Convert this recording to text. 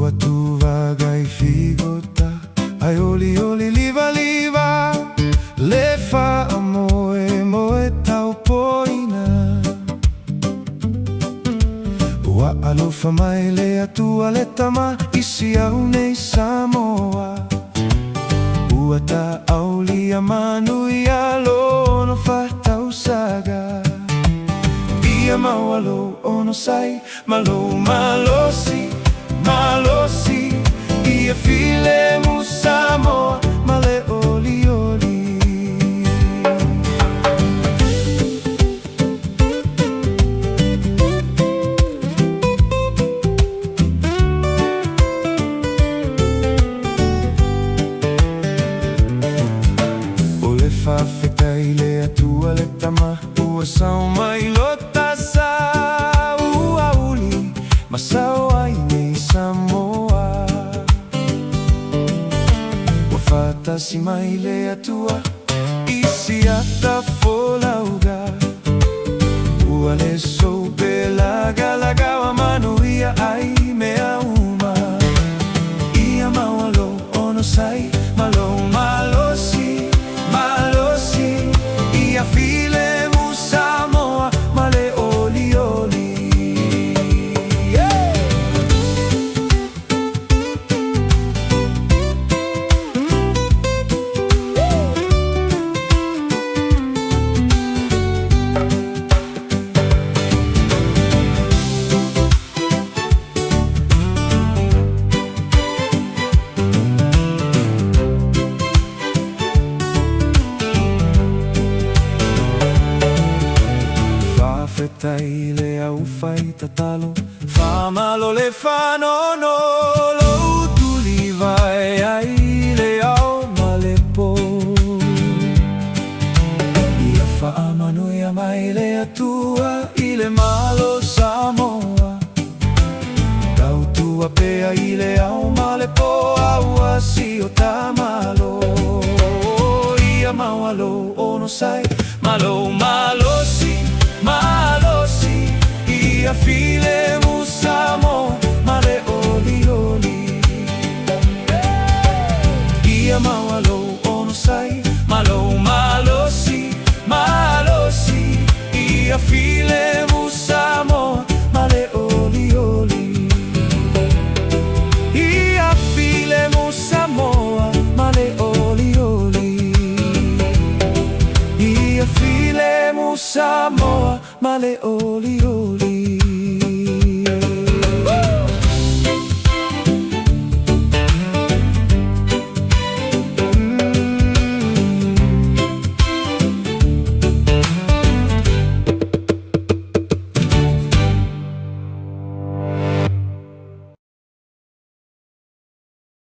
Ua tu vagai figota, ai oli oli liva liva, le fa amoe moe tau poina. Ua alofa mai le atua le tama, isi au nei Samoa. Ua ta aulia manui alo fa tau saga. Ia maualo ono sai, malo malosi, malosi. Ia file mu Samoa, male oli oli. Ole fa fetai le atua le tama, ua sao mai lota sa ua uli, ma sao ai nei Samoa. Ua fatasi mai le atua, isi ata folauga. Ua le sou pe laga laga wa manu ia ai mea uma. Ia maualo ono sai, malo malosi, malosi. Ia file mu Samoa, male oli oli. Yeah! Fetai le au fai tatalo, fa malo le fa no no. Lo tu li vai ai le au male po. Ia fa amanu ia mai le atua, ile malo Samoa. Tau tua pea ile au male po, aua si o ta malo. Ia maualo ono sai, malo malosi, malosi. Ia file mu Samoa, male oli oli. Ia maualo ono sai, malo malosi, malosi. Ia file mu Samoa, male oli oli. Ia file mu Samoa, male oli oli. Ia file mu Samoa, male oli oli.